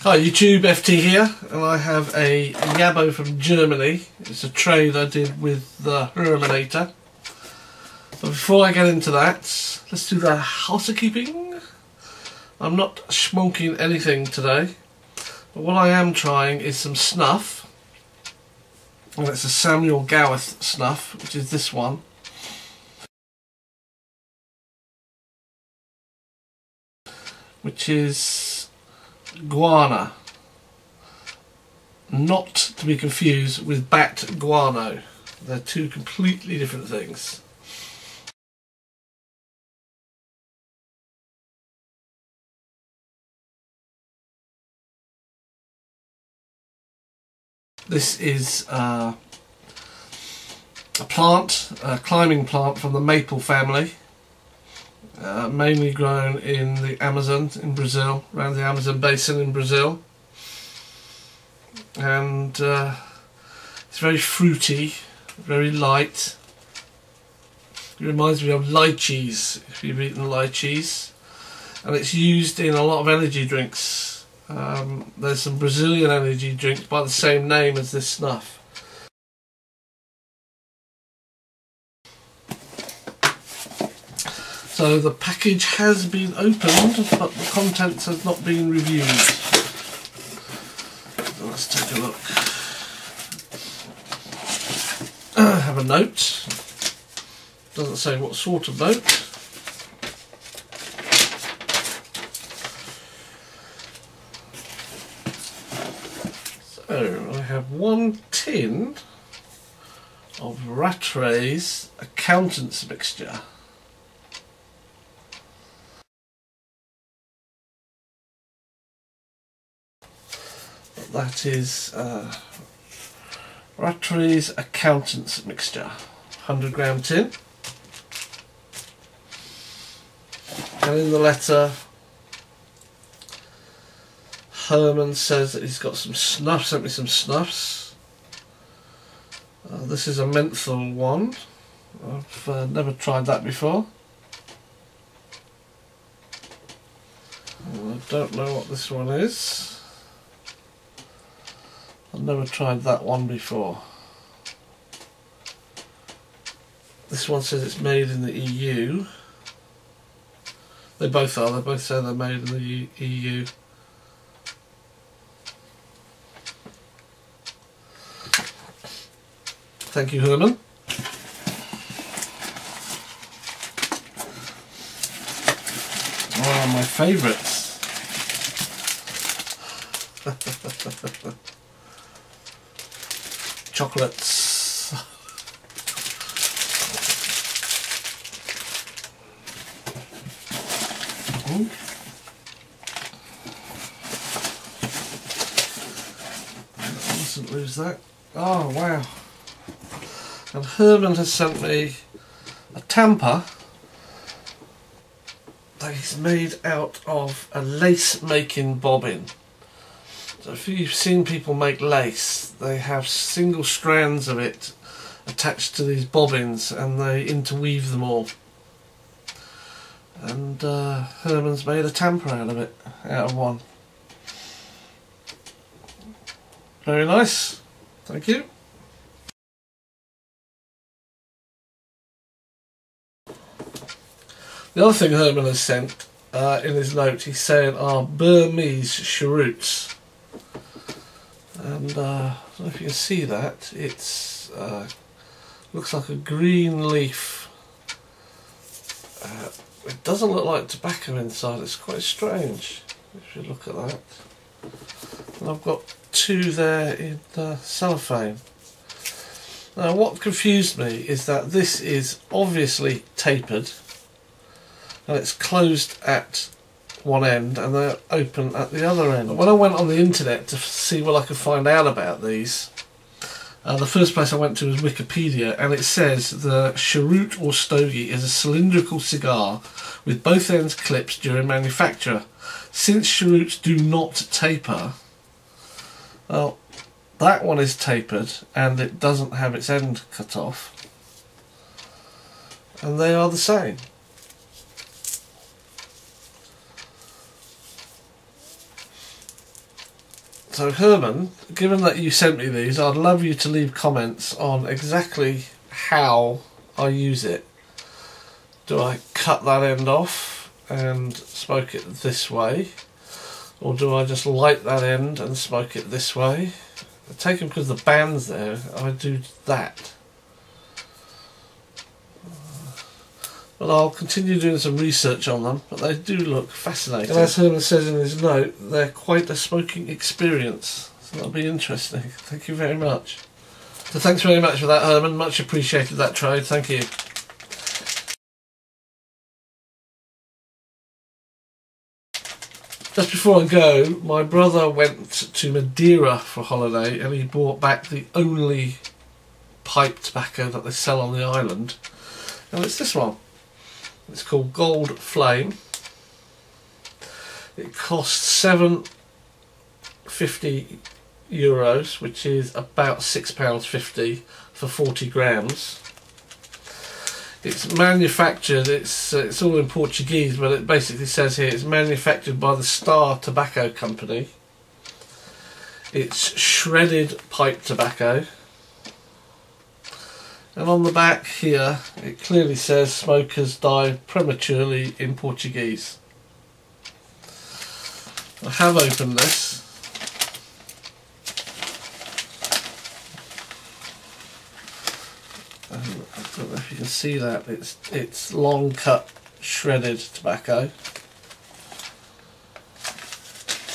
Hi YouTube, FT here, and I have a Yabo from Germany. It's a trade I did with the Hermanninator. But before I get into that, let's do the housekeeping. I'm not schmonking anything today, but what I am trying is some snuff. And it's a Samuel Gawith snuff, which is this one. Which is guana, not to be confused with bat guano. They're two completely different things. This is a plant, a climbing plant from the maple family. Mainly grown in the Amazon in Brazil, around the Amazon basin in Brazil, and it's very fruity, very light. It reminds me of lychees, if you've eaten lychees, and it's used in a lot of energy drinks. There's some Brazilian energy drinks by the same name as this snuff. So the package has been opened, but the contents have not been reviewed. So let's take a look. I have a note. Doesn't say what sort of note. So I have one tin of Rattray's accountant's mixture. That is Rattray's accountant's mixture, 100 gram tin. And in the letter, Hermann says that he's got some snuff, sent me some snuffs. This is a menthol one. I've never tried that before. I don't know what this one is. I've never tried that one before. This one says it's made in the EU. They both are, they both say they're made in the EU. Thank you, Hermann. One of my favourites. Chocolates. Ooh. I mustn't lose that. Oh wow. And Hermann has sent me a tamper that is made out of a lace making bobbin. So if you've seen people make lace, they have single strands of it attached to these bobbins and they interweave them all. And Hermann's made a tamper out of it, out of one. Very nice, thank you. The other thing Hermann has sent in his note, he's saying are Burmese cheroots. And I don't know if you can see that, it's looks like a green leaf. It doesn't look like tobacco inside, it's quite strange if you look at that. And I've got two there in cellophane. Now what confused me is that this is obviously tapered and it's closed at one end and they're open at the other end. When I went on the internet to see what I could find out about these, the first place I went to was Wikipedia, and it says the cheroot or stogie is a cylindrical cigar with both ends clipped during manufacture. Since cheroots do not taper, well, that one is tapered and it doesn't have its end cut off, and they are the same. So Herman, given that you sent me these, I'd love you to leave comments on exactly how I use it. Do I cut that end off and smoke it this way? Or do I just light that end and smoke it this way? I take them because the band's there, I do that. But I'll continue doing some research on them, but they do look fascinating. And as Herman says in his note, they're quite a smoking experience. So that'll be interesting. Thank you very much. So thanks very much for that, Herman. Much appreciated that trade. Thank you. Just before I go, my brother went to Madeira for a holiday and he brought back the only pipe tobacco that they sell on the island. And it's this one. It's called Gold Flame. It costs €7.50, which is about £6.50 for 40 grams. It's manufactured, it's all in Portuguese, but it basically says here it's manufactured by the Star Tobacco Company. It's shredded pipe tobacco. And on the back here, it clearly says smokers die prematurely in Portuguese. I have opened this. I don't know if you can see that. It's long cut shredded tobacco.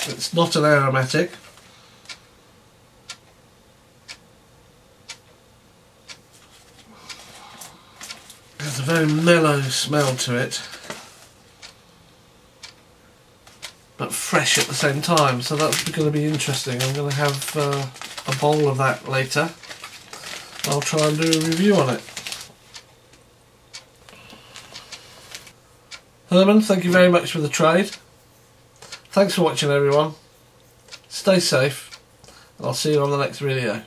It's not an aromatic. There's a very mellow smell to it, but fresh at the same time, so that's going to be interesting. I'm going to have a bowl of that later. I'll try and do a review on it. Herman, thank you very much for the trade. Thanks for watching, everyone. Stay safe, and I'll see you on the next video.